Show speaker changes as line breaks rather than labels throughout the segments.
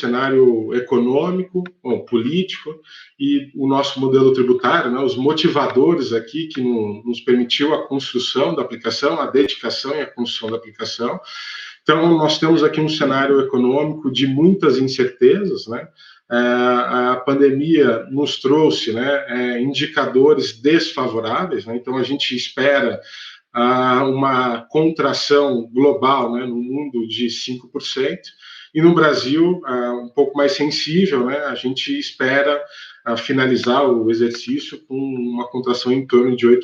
cenário econômico, político e o nosso modelo tributário, né, os motivadores aqui que nos permitiu a construção da aplicação, a dedicação e a construção da aplicação. Então, nós temos aqui um cenário econômico de muitas incertezas, né? A pandemia nos trouxe, né, indicadores desfavoráveis, né? Então a gente espera uma contração global, né, no mundo de 5%, e no Brasil, um pouco mais sensível, né, a gente espera finalizar o exercício com uma contração em torno de 8%.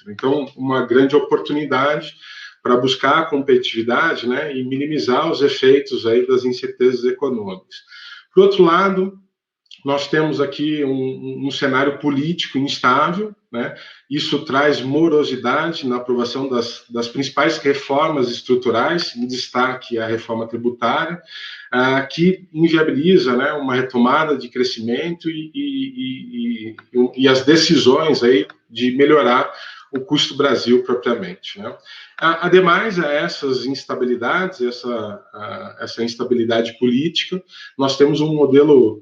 Então, uma grande oportunidade para buscar a competitividade, né, e minimizar os efeitos aí das incertezas econômicas. Por outro lado, nós temos aqui um cenário político instável, né? Isso traz morosidade na aprovação das principais reformas estruturais, em destaque a reforma tributária, que inviabiliza, né, uma retomada de crescimento e as decisões aí de melhorar o custo Brasil propriamente, né? Ademais a essas instabilidades, essa instabilidade política, nós temos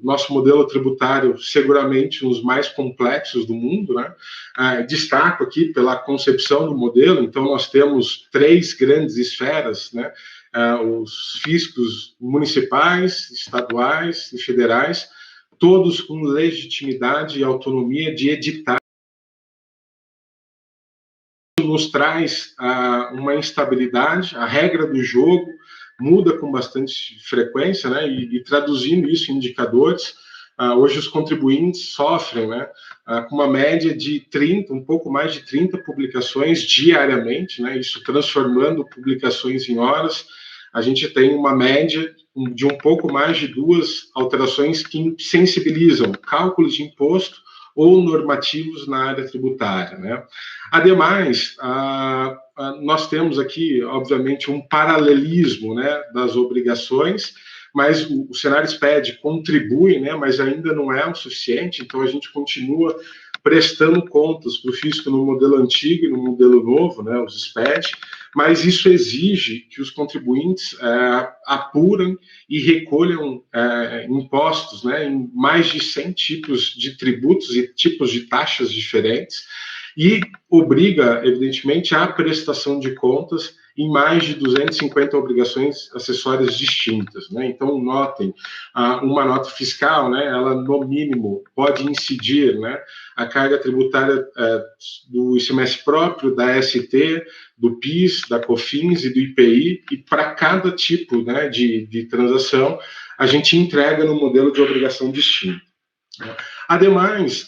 nosso modelo tributário seguramente um dos mais complexos do mundo, né? Destaco aqui pela concepção do modelo, então nós temos 3 grandes esferas, né? Os fiscos municipais, estaduais e federais, todos com legitimidade e autonomia de editar. Nos traz uma instabilidade, a regra do jogo muda com bastante frequência, né? E traduzindo isso em indicadores, hoje os contribuintes sofrem, né, com uma média de 30, um pouco mais de 30 publicações diariamente, né? Isso transformando publicações em horas. A gente tem uma média de um pouco mais de 2 alterações que sensibilizam cálculos de imposto ou normativos na área tributária, né? Ademais, nós temos aqui, obviamente, um paralelismo, né, das obrigações, mas o cenário SPED contribui, né, mas ainda não é o suficiente, então a gente continua prestando contas para o fisco no modelo antigo e no modelo novo, né, os SPED, mas isso exige que os contribuintes apurem e recolham impostos, né, em mais de 100 tipos de tributos e tipos de taxas diferentes, e obriga, evidentemente, à prestação de contas em mais de 250 obrigações acessórias distintas, né? Então, notem, uma nota fiscal, né, ela, no mínimo, pode incidir, né, a carga tributária do ICMS próprio, da ST, do PIS, da COFINS e do IPI, e para cada tipo, né, de transação, a gente entrega no modelo de obrigação distinto. Ademais,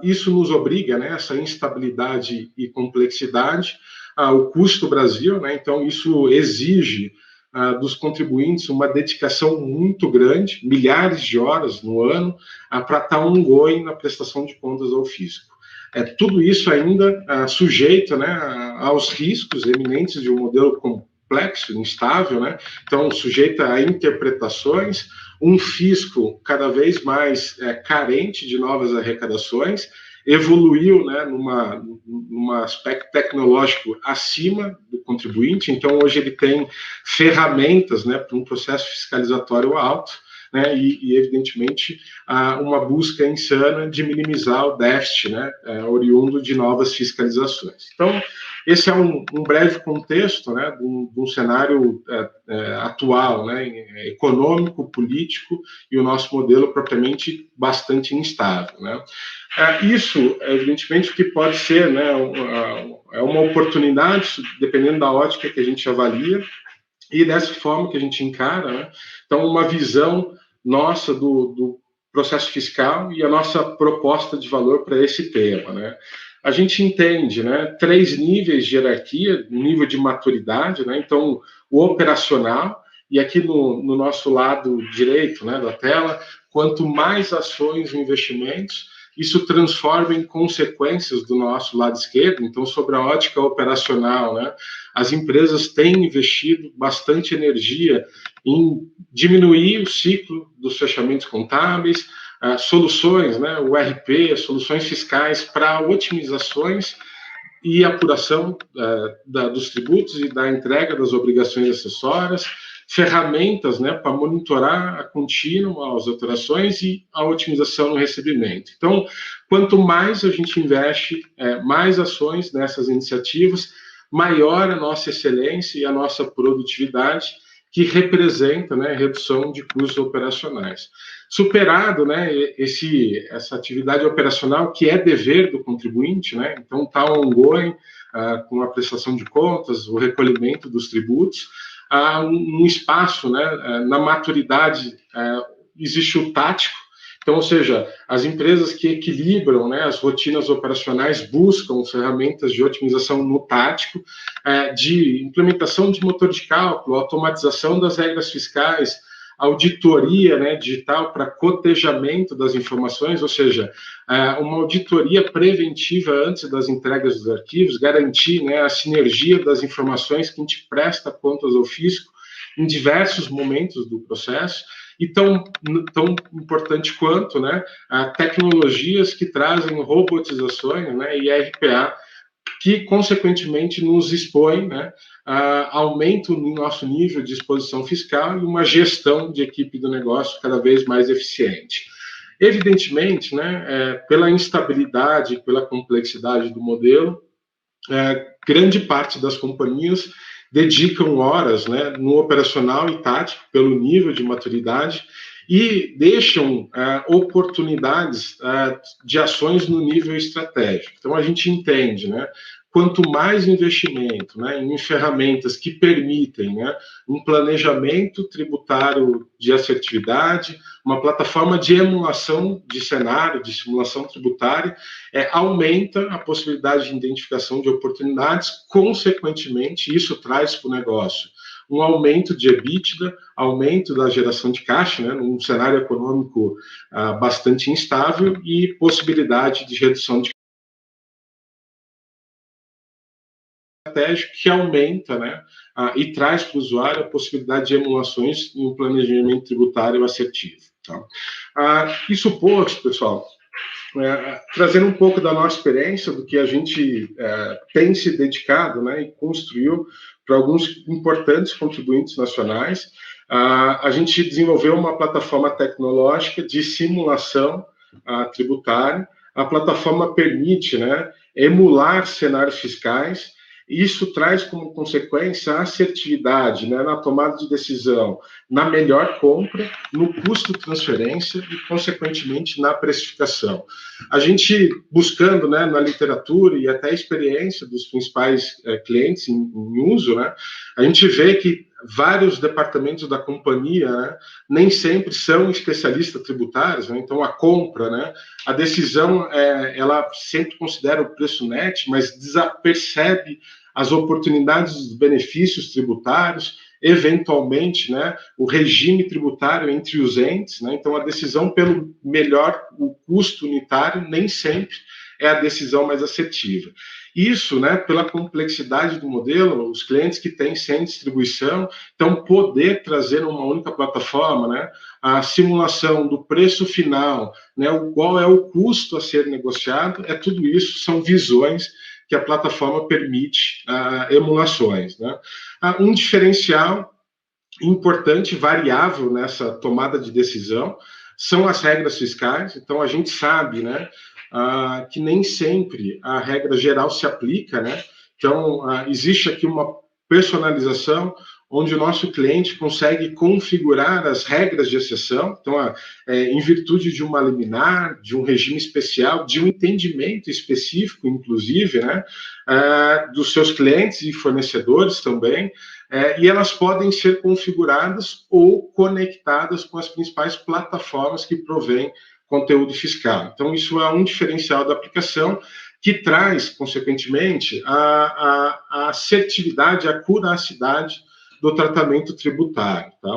isso nos obriga, né, essa instabilidade e complexidade, o custo Brasil, né, então isso exige dos contribuintes uma dedicação muito grande, milhares de horas no ano, para estar ongoing na prestação de contas ao fisco. Tudo isso ainda sujeito, né, aos riscos eminentes de um modelo complexo, instável, né, então sujeito a interpretações, um fisco cada vez mais carente de novas arrecadações, evoluiu, né, num aspecto tecnológico acima do contribuinte, então hoje ele tem ferramentas, né, para um processo fiscalizatório alto, né, e evidentemente uma busca insana de minimizar o déficit, né, oriundo de novas fiscalizações. Então, esse é um breve contexto, né, de um cenário atual, né, econômico, político, e o nosso modelo propriamente bastante instável, né. Isso, evidentemente, que pode ser, né, uma oportunidade, dependendo da ótica que a gente avalia, e dessa forma que a gente encara, né. Então, uma visão nossa do processo fiscal e a nossa proposta de valor para esse tema, né. A gente entende, né, 3 níveis de hierarquia, um nível de maturidade, né, então o operacional, e aqui no nosso lado direito, né, da tela, quanto mais ações e investimentos, isso transforma em consequências do nosso lado esquerdo. Então, sobre a ótica operacional, né, as empresas têm investido bastante energia em diminuir o ciclo dos fechamentos contábeis, soluções, né, o RP, soluções fiscais para otimizações e apuração dos tributos e da entrega das obrigações acessórias, ferramentas, né, para monitorar a contínua as operações e a otimização no recebimento. Então, quanto mais a gente investe, mais ações nessas iniciativas, maior a nossa excelência e a nossa produtividade, que representa, né, redução de custos operacionais. Superado, né, essa atividade operacional, que é dever do contribuinte, né, então está ongoing, com a prestação de contas, o recolhimento dos tributos, há um espaço, né, na maturidade, existe o tático. Então, ou seja, as empresas que equilibram, né, as rotinas operacionais buscam ferramentas de otimização no tático, de implementação de motor de cálculo, automatização das regras fiscais, auditoria, né, digital para cotejamento das informações, ou seja, uma auditoria preventiva antes das entregas dos arquivos, garantir, né, a sinergia das informações que a gente presta contas ao fisco em diversos momentos do processo, e tão importante quanto, né, tecnologias que trazem robotizações, né, e RPA, que, consequentemente, nos expõe, né, a aumento no nosso nível de exposição fiscal e uma gestão de equipe do negócio cada vez mais eficiente. Evidentemente, né, pela instabilidade, pela complexidade do modelo, grande parte das companhias dedicam horas, né, no operacional e tático, pelo nível de maturidade, e deixam oportunidades de ações no nível estratégico. Então, a gente entende, né, quanto mais investimento, né, em ferramentas que permitem, né, um planejamento tributário de assertividade, uma plataforma de emulação de cenário, de simulação tributária, aumenta a possibilidade de identificação de oportunidades, consequentemente, isso traz para o negócio um aumento de EBITDA, aumento da geração de caixa, né, num cenário econômico bastante instável, e possibilidade de redução de estratégia que aumenta, né, e traz para o usuário a possibilidade de emulações em um planejamento tributário assertivo. Tá? Isso posto, pessoal, trazendo um pouco da nossa experiência, do que a gente tem se dedicado, né, e construiu para alguns importantes contribuintes nacionais, a gente desenvolveu uma plataforma tecnológica de simulação tributária. A plataforma permite, né, emular cenários fiscais. Isso traz como consequência a assertividade, né, na tomada de decisão, na melhor compra, no custo de transferência e, consequentemente, na precificação. A gente, buscando, né, na literatura e até a experiência dos principais clientes em uso, né, a gente vê que vários departamentos da companhia, né, nem sempre são especialistas tributários, né, então a compra, né, a decisão, ela sempre considera o preço net, mas desapercebe as oportunidades dos benefícios tributários, eventualmente, né, o regime tributário entre os entes, né, então a decisão pelo melhor, o custo unitário, nem sempre é a decisão mais assertiva. Isso, né, pela complexidade do modelo, os clientes que têm sem distribuição, então poder trazer uma única plataforma, né, a simulação do preço final, né, qual é o custo a ser negociado, tudo isso são visões que a plataforma permite emulações, né. Um diferencial importante, variável nessa tomada de decisão, são as regras fiscais. Então, a gente sabe, né, que nem sempre a regra geral se aplica, né? Então, existe aqui uma personalização, onde o nosso cliente consegue configurar as regras de exceção. Então, em virtude de uma liminar, de um regime especial, de um entendimento específico, inclusive, né, dos seus clientes e fornecedores também, e elas podem ser configuradas ou conectadas com as principais plataformas que provêm conteúdo fiscal. Então, isso é um diferencial da aplicação, que traz, consequentemente, a assertividade, a curacidade do tratamento tributário. Tá?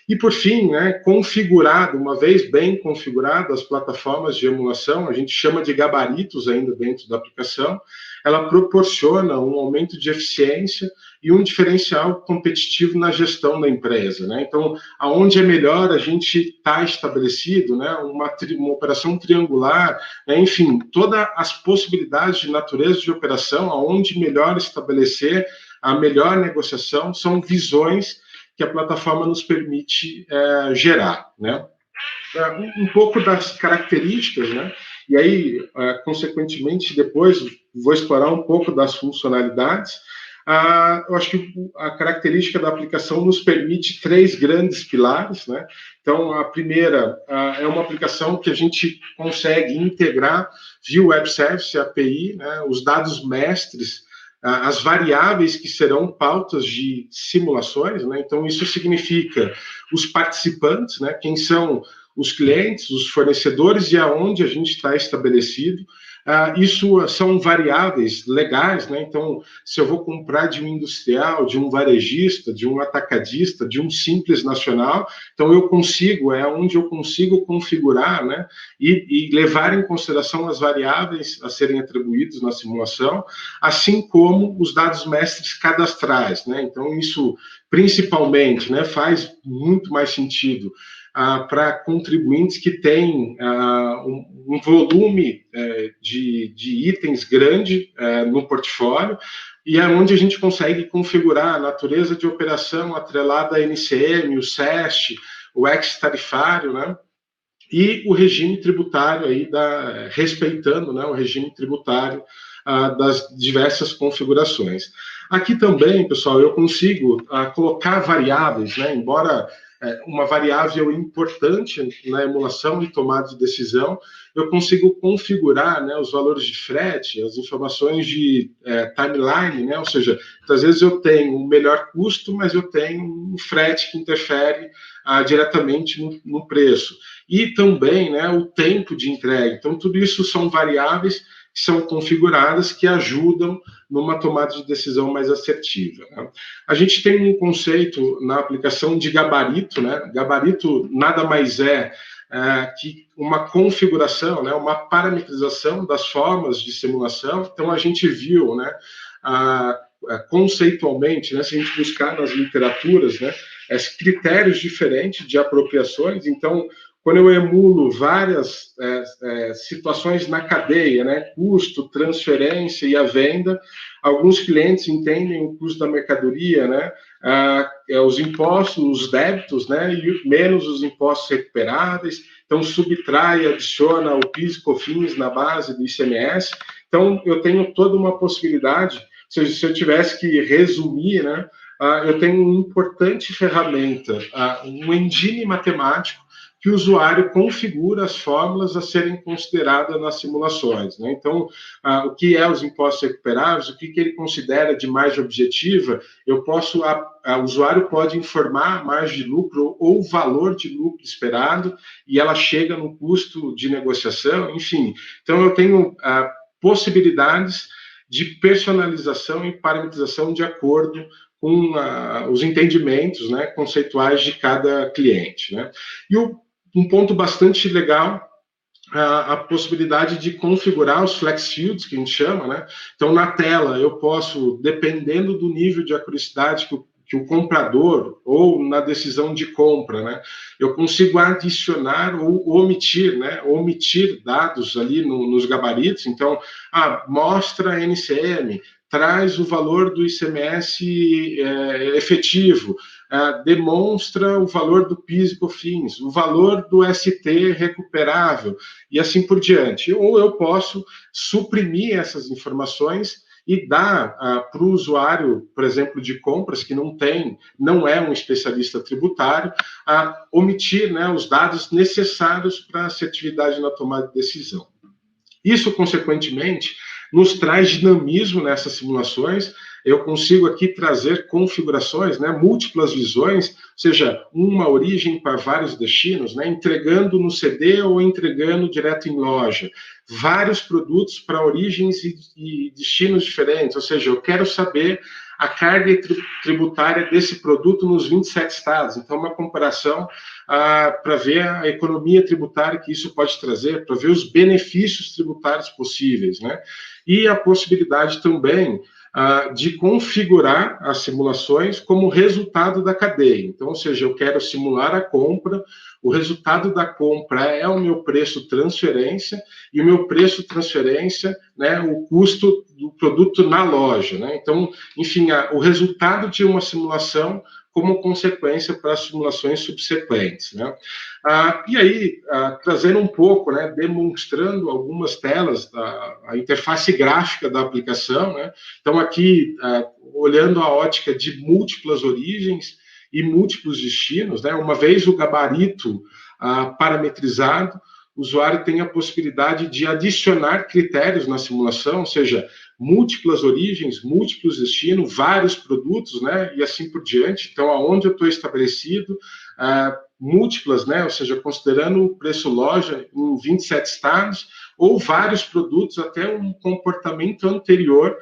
E, por fim, né, configurado, uma vez bem configurado, as plataformas de emulação, a gente chama de gabaritos ainda dentro da aplicação, ela proporciona um aumento de eficiência e um diferencial competitivo na gestão da empresa, né? Então, aonde é melhor a gente está estabelecido, né, uma operação triangular, né, enfim, todas as possibilidades de natureza de operação, aonde melhor estabelecer a melhor negociação, são visões que a plataforma nos permite gerar, né? Um pouco das características, né? E aí, consequentemente, depois vou explorar um pouco das funcionalidades. Eu acho que a característica da aplicação nos permite 3 grandes pilares, né? Então, a primeira é uma aplicação que a gente consegue integrar via Web Service, API, né, os dados mestres, as variáveis que serão pautas de simulações, né? Então, isso significa os participantes, né? Quem são os clientes, os fornecedores e aonde a gente está estabelecido. Isso são variáveis legais, né? Então, se eu vou comprar de um industrial, de um varejista, de um atacadista, de um simples nacional, então eu consigo, é onde eu consigo configurar, né? E levar em consideração as variáveis a serem atribuídas na simulação, assim como os dados mestres cadastrais, né? Então, isso principalmente, né, faz muito mais sentido para contribuintes que têm um volume de itens grande no portfólio, e é onde a gente consegue configurar a natureza de operação atrelada à NCM, o SEST, o ex-tarifário, né? E o regime tributário aí respeitando, né, o regime tributário das diversas configurações. Aqui também, pessoal, eu consigo colocar variáveis, né, embora uma variável importante na emulação e tomada de decisão, eu consigo configurar, né, os valores de frete, as informações de timeline, né, ou seja, às vezes eu tenho um melhor custo, mas eu tenho um frete que interfere diretamente no preço. E também, né, o tempo de entrega. Então, tudo isso são variáveis que são configuradas que ajudam numa tomada de decisão mais assertiva, né? A gente tem um conceito na aplicação de gabarito, né? Gabarito nada mais que uma configuração, né, uma parametrização das formas de simulação. Então, a gente viu, né, conceitualmente, né, se a gente buscar nas literaturas, né, critérios diferentes de apropriações. Então, quando eu emulo várias situações na cadeia, né, custo, transferência e a venda, alguns clientes entendem o custo da mercadoria, né, os impostos, os débitos, né, e menos os impostos recuperáveis. Então, subtrai, adiciona o PIS e COFINS na base do ICMS. Então, eu tenho toda uma possibilidade, se eu tivesse que resumir, né, eu tenho uma importante ferramenta, um engine matemático, que o usuário configura as fórmulas a serem consideradas nas simulações, né? Então, o que é os impostos recuperáveis, o que ele considera de margem objetiva, o usuário pode informar a margem de lucro ou o valor de lucro esperado, e ela chega no custo de negociação, enfim. Então, eu tenho possibilidades de personalização e parametrização de acordo com os entendimentos, né, conceituais de cada cliente, né? E um ponto bastante legal, a possibilidade de configurar os flex fields, que a gente chama, né? Então, na tela, eu posso, dependendo do nível de acuracidade que o comprador, ou na decisão de compra, né, eu consigo adicionar ou omitir, né, omitir dados ali nos gabaritos. Então, mostra NCM, traz o valor do ICMS efetivo, demonstra o valor do PIS e COFINS, o valor do ST recuperável, e assim por diante. Ou eu posso suprimir essas informações e dar para o usuário, por exemplo, de compras, que não é um especialista tributário, omitir, né, os dados necessários para a assertividade na tomada de decisão. Isso, consequentemente, nos traz dinamismo nessas simulações. Eu consigo aqui trazer configurações, né, múltiplas visões, ou seja, uma origem para vários destinos, né, entregando no CD ou entregando direto em loja, vários produtos para origens e destinos diferentes, ou seja, eu quero saber a carga tributária desse produto nos 27 estados. Então, uma comparação para ver a economia tributária que isso pode trazer, para ver os benefícios tributários possíveis, né? E a possibilidade também de configurar as simulações como resultado da cadeia. Então, ou seja, eu quero simular a compra, o resultado da compra é o meu preço transferência, e o meu preço transferência, né, o custo do produto na loja, né? Então, enfim, o resultado de uma simulação como consequência para as simulações subsequentes, né? E aí, trazendo um pouco, né, demonstrando algumas telas, a interface gráfica da aplicação, né? Então, aqui, olhando a ótica de múltiplas origens e múltiplos destinos, né? Uma vez o gabarito parametrizado, o usuário tem a possibilidade de adicionar critérios na simulação, ou seja, múltiplas origens, múltiplos destinos, vários produtos, né, e assim por diante. Então, aonde eu estou estabelecido, múltiplas, né, ou seja, considerando o preço loja em 27 estados, ou vários produtos, até um comportamento anterior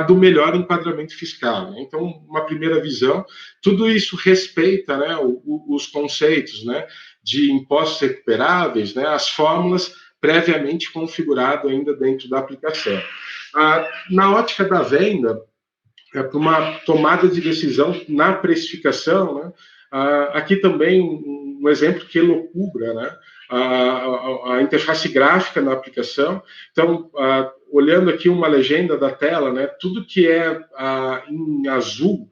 do melhor enquadramento fiscal, né? Então, uma primeira visão, tudo isso respeita, né, os conceitos, né, de impostos recuperáveis, né, as fórmulas previamente configurado ainda dentro da aplicação. Na ótica da venda, para uma tomada de decisão na precificação, né, aqui também um exemplo que elocubra, né, a interface gráfica na aplicação. Então, olhando aqui uma legenda da tela, né, tudo que é em azul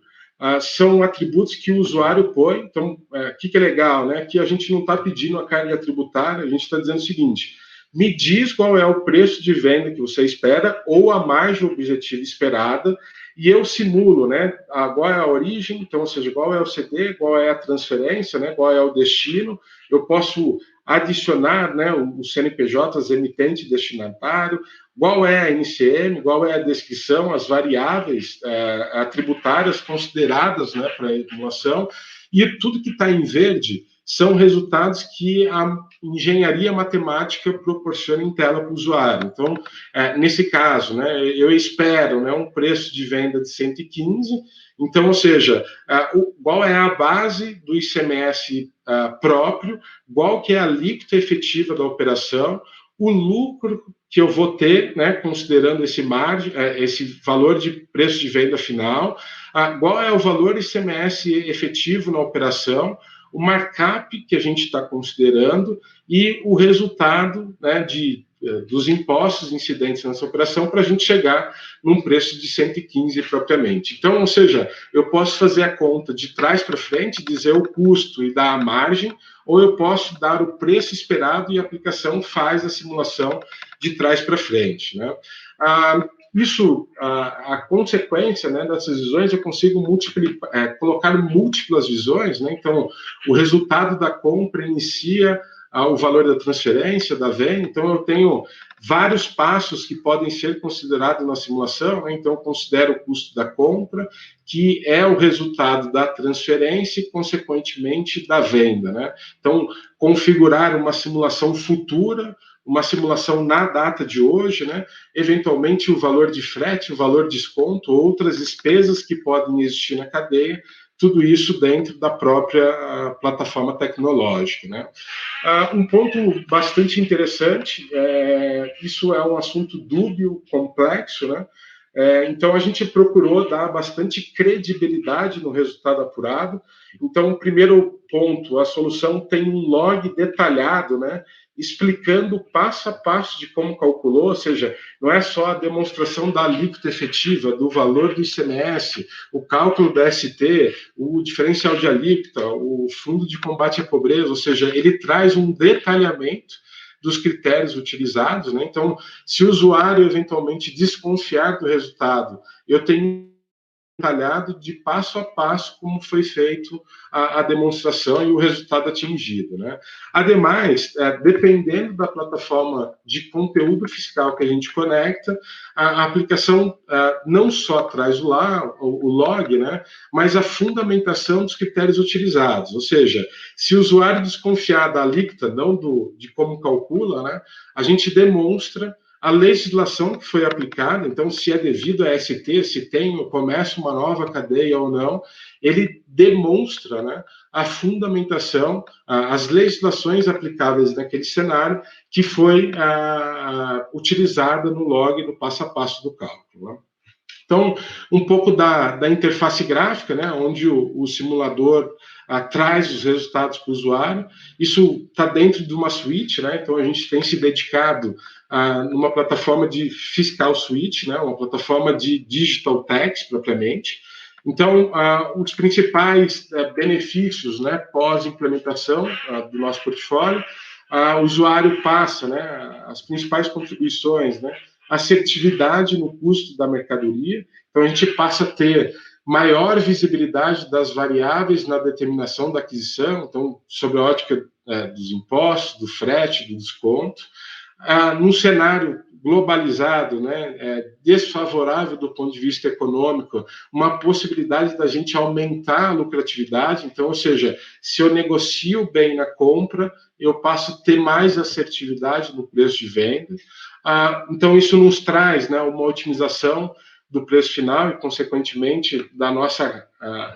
são atributos que o usuário põe. Então, o que é legal, né? Que a gente não está pedindo a carga tributária, a gente está dizendo o seguinte: me diz qual é o preço de venda que você espera ou a margem objetiva esperada, e eu simulo, né? Qual é a origem, então, ou seja, qual é o CD, qual é a transferência, né? Qual é o destino. Eu posso adicionar, né, os CNPJs emitente e destinatário, qual é a NCM, qual é a descrição, as variáveis tributárias consideradas, né, para a emulação, e tudo que está em verde são resultados que a engenharia matemática proporciona em tela para o usuário. Então, nesse caso, né, eu espero, né, um preço de venda de 115, então, ou seja, qual é a base do ICMS próprio, qual que é a alíquota efetiva da operação, o lucro que eu vou ter, né, considerando esse valor de preço de venda final, qual é o valor ICMS efetivo na operação, o markup que a gente está considerando e o resultado, né, dos impostos incidentes nessa operação para a gente chegar num preço de 115 propriamente. Então, ou seja, eu posso fazer a conta de trás para frente, dizer o custo e dar a margem, ou eu posso dar o preço esperado e a aplicação faz a simulação de trás para frente, né? A consequência, né, dessas visões, eu consigo colocar múltiplas visões, né? Então, o resultado da compra inicia o valor da transferência, da venda. Então, eu tenho vários passos que podem ser considerados na simulação, né? Então, eu considero o custo da compra, que é o resultado da transferência e, consequentemente, da venda, né? Então, configurar uma simulação futura, uma simulação na data de hoje, né? Eventualmente o valor de frete, o valor de desconto, outras despesas que podem existir na cadeia, tudo isso dentro da própria plataforma tecnológica, né? Um ponto bastante interessante, isso é um assunto dúbio, complexo, né? Então, a gente procurou dar bastante credibilidade no resultado apurado. Então, primeiro ponto, a solução tem um log detalhado, né, explicando passo a passo de como calculou, ou seja, não é só a demonstração da alíquota efetiva, do valor do ICMS, o cálculo da ST, o diferencial de alíquota, o fundo de combate à pobreza, ou seja, ele traz um detalhamento dos critérios utilizados, né? Então, se o usuário eventualmente desconfiar do resultado, eu tenho detalhado de passo a passo como foi feito a demonstração e o resultado atingido, né? Ademais, dependendo da plataforma de conteúdo fiscal que a gente conecta, a aplicação não só traz o log, né, mas a fundamentação dos critérios utilizados, ou seja, se o usuário desconfiar da alíquota, não de como calcula, né, a gente demonstra a legislação que foi aplicada, então, se é devido a ST, se tem ou começa uma nova cadeia ou não, ele demonstra, né, a fundamentação, as legislações aplicáveis naquele cenário que foi utilizada no log, no passo a passo do cálculo, né? Então, um pouco da interface gráfica, né, onde o simulador traz os resultados para o usuário. Isso está dentro de uma suite, né? Então a gente tem se dedicado numa plataforma de fiscal suite, né? Uma plataforma de digital tax propriamente. Então, os principais benefícios, né, pós-implementação do nosso portfólio, o usuário passa, né, as principais contribuições, né, assertividade no custo da mercadoria. Então, a gente passa a ter maior visibilidade das variáveis na determinação da aquisição, então, sob a ótica dos impostos, do frete, do desconto. Num cenário globalizado, né, desfavorável do ponto de vista econômico, uma possibilidade da gente aumentar a lucratividade. Então, ou seja, se eu negocio bem na compra, eu passo a ter mais assertividade no preço de venda. Então, isso nos traz, né, uma otimização do preço final e, consequentemente, da nossa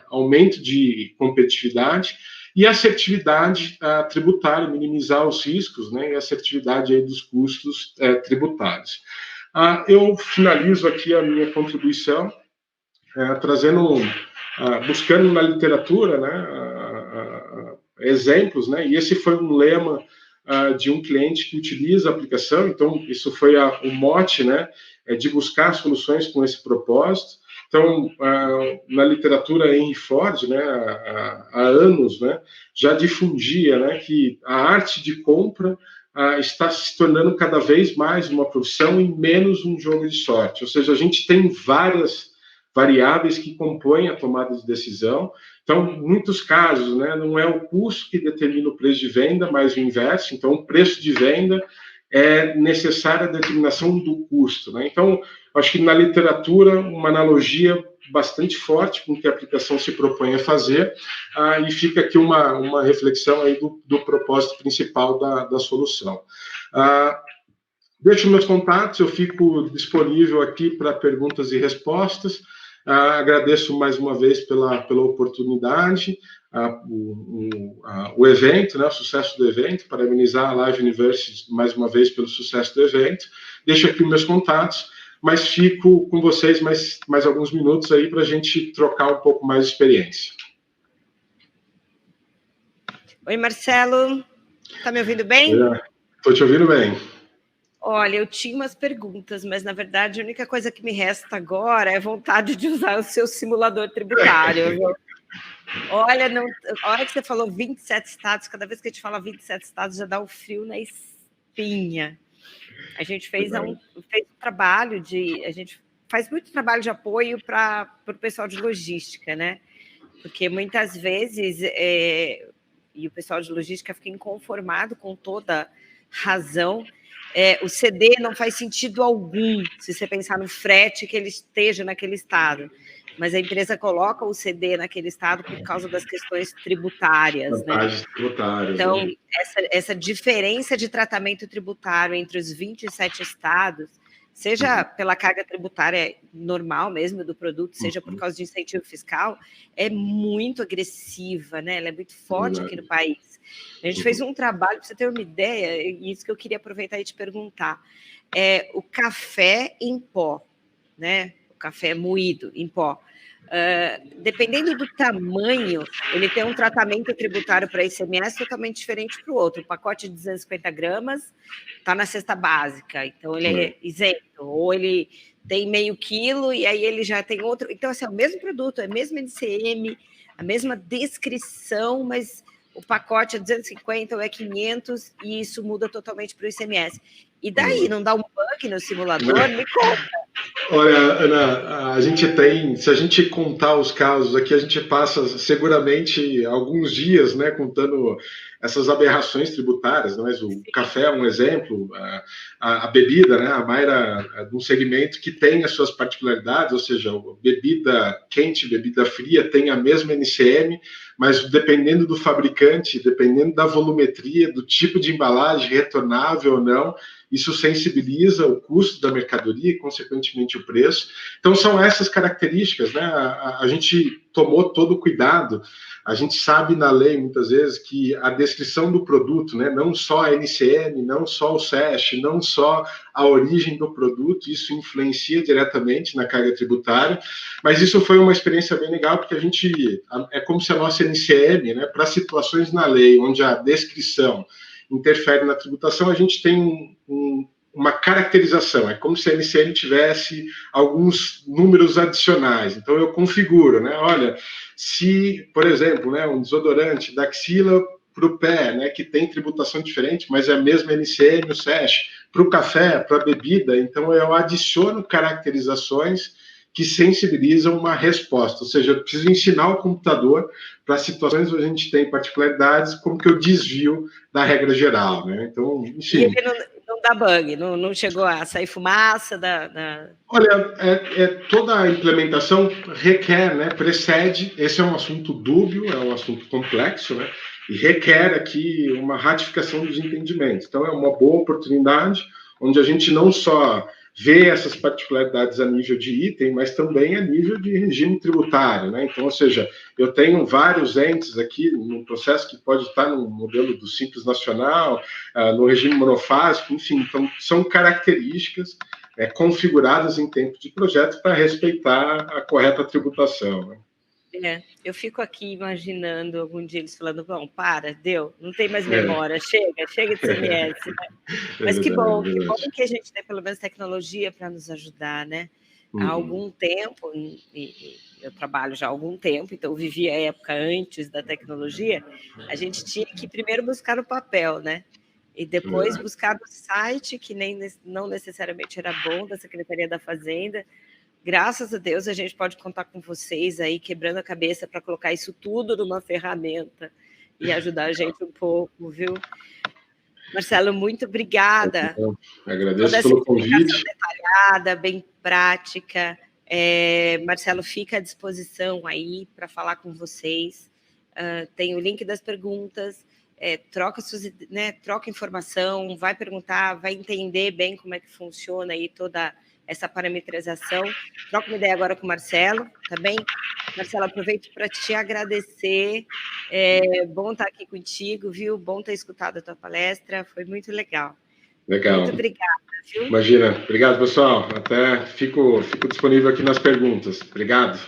aumento de competitividade e assertividade tributária, minimizar os riscos, né, e assertividade aí dos custos tributários. Eu finalizo aqui a minha contribuição buscando na literatura, né, exemplos, né, e esse foi um lema de um cliente que utiliza a aplicação. Então, isso foi o mote, né, de buscar soluções com esse propósito. Então, na literatura, Henry Ford, né, há anos, né, já difundia, né, que a arte de compra está se tornando cada vez mais uma profissão e menos um jogo de sorte. Ou seja, a gente tem várias variáveis que compõem a tomada de decisão. Então, em muitos casos, né, não é o custo que determina o preço de venda, mas o inverso. Então, o preço de venda é necessária a determinação do custo, né? Então, acho que na literatura, uma analogia bastante forte com o que a aplicação se propõe a fazer, e fica aqui uma reflexão aí do propósito principal da solução. Deixo meus contatos, eu fico disponível aqui para perguntas e respostas. Agradeço mais uma vez pela oportunidade, o evento, né, o sucesso do evento, parabenizar a Live University mais uma vez pelo sucesso do evento. Deixo aqui meus contatos, mas fico com vocês mais alguns minutos aí para a gente trocar um pouco mais de experiência.
Oi, Marcelo, está me ouvindo bem?
Estou te ouvindo bem.
Olha, eu tinha umas perguntas, mas, na verdade, a única coisa que me resta agora é vontade de usar o seu simulador tributário. Olha, a hora que você falou 27 estados, cada vez que a gente fala 27 estados, já dá o frio na espinha. A gente fez um trabalho a gente faz muito trabalho de apoio para o pessoal de logística, né? Porque, muitas vezes, e o pessoal de logística fica inconformado com toda razão, o CD não faz sentido algum, se você pensar no frete que ele esteja naquele estado, mas a empresa coloca o CD naquele estado por causa das questões tributárias, né? Então, essa diferença de tratamento tributário entre os 27 estados, seja pela carga tributária normal mesmo do produto, seja por causa de incentivo fiscal, é muito agressiva, né? Ela é muito forte aqui no país. A gente fez um trabalho, para você ter uma ideia, e isso que eu queria aproveitar e te perguntar, o café em pó, né? O café moído em pó. Dependendo do tamanho, ele tem um tratamento tributário para ICMS totalmente diferente para o outro. O pacote de 250 gramas está na cesta básica, então ele é isento, ou ele tem meio quilo e aí ele já tem outro. Então, assim, é o mesmo produto, é o mesmo NCM, a mesma descrição, mas o pacote é 250 ou é 500 e isso muda totalmente para o ICMS. E daí, não dá um bug no simulador? Me conta.
Olha, Ana, a gente tem, se a gente contar os casos aqui, a gente passa seguramente alguns dias, né, contando essas aberrações tributárias, né? Mas o café é um exemplo, a bebida, né, a Mayra é de um segmento que tem as suas particularidades, ou seja, bebida quente, bebida fria tem a mesma NCM, mas dependendo do fabricante, dependendo da volumetria, do tipo de embalagem, retornável ou não, isso sensibiliza o custo da mercadoria e, consequentemente, o preço. Então, são essas características, né? A gente tomou todo o cuidado. A gente sabe na lei, muitas vezes, que a descrição do produto, né, não só a NCM, não só o SESH, não só a origem do produto, isso influencia diretamente na carga tributária, mas isso foi uma experiência bem legal, porque é como se a nossa NCM, né, para situações na lei, onde a descrição interfere na tributação, a gente tem uma caracterização, é como se a NCN tivesse alguns números adicionais. Então, eu configuro, né? Olha, se, por exemplo, né, um desodorante da axila para o pé, né, que tem tributação diferente, mas é a mesma NCN, o SESH, para o café, para a bebida, então eu adiciono caracterizações que sensibilizam uma resposta, ou seja, eu preciso ensinar o computador para situações onde a gente tem particularidades, como que eu desvio da regra geral, né? Então, enfim.
E ele não dá bug, não chegou a sair fumaça
Olha, toda a implementação requer, né, precede, esse é um assunto dúbio, é um assunto complexo, né, e requer aqui uma ratificação dos entendimentos. Então, é uma boa oportunidade, onde a gente não só vê essas particularidades a nível de item, mas também a nível de regime tributário, né? Então, ou seja, eu tenho vários entes aqui no processo que pode estar no modelo do Simples Nacional, no regime monofásico, enfim, então são características configuradas em tempo de projeto para respeitar a correta tributação, né?
Eu fico aqui imaginando algum dia eles falando, bom, deu, não tem mais memória, chega de CMS, né? Mas que bom que a gente tem pelo menos tecnologia para nos ajudar, né? Há algum tempo, e eu trabalho já há algum tempo, então eu vivi a época antes da tecnologia, a gente tinha que primeiro buscar o papel, né? E depois buscar no site, que não necessariamente era bom, da Secretaria da Fazenda. Graças a Deus, a gente pode contar com vocês aí, quebrando a cabeça para colocar isso tudo numa ferramenta e ajudar a gente um pouco, viu? Marcelo, muito obrigada.
Agradeço pelo convite.
Detalhada, bem prática. Marcelo, fica à disposição aí para falar com vocês. Tem o link das perguntas. Troca informação, vai perguntar, vai entender bem como é que funciona aí toda essa parametrização. Troca uma ideia agora com o Marcelo, tá bem? Marcelo, aproveito para te agradecer. Bom estar aqui contigo, viu? Bom ter escutado a tua palestra, foi muito legal.
Legal.
Muito obrigada, viu?
Imagina. Obrigado, pessoal. Até fico disponível aqui nas perguntas. Obrigado.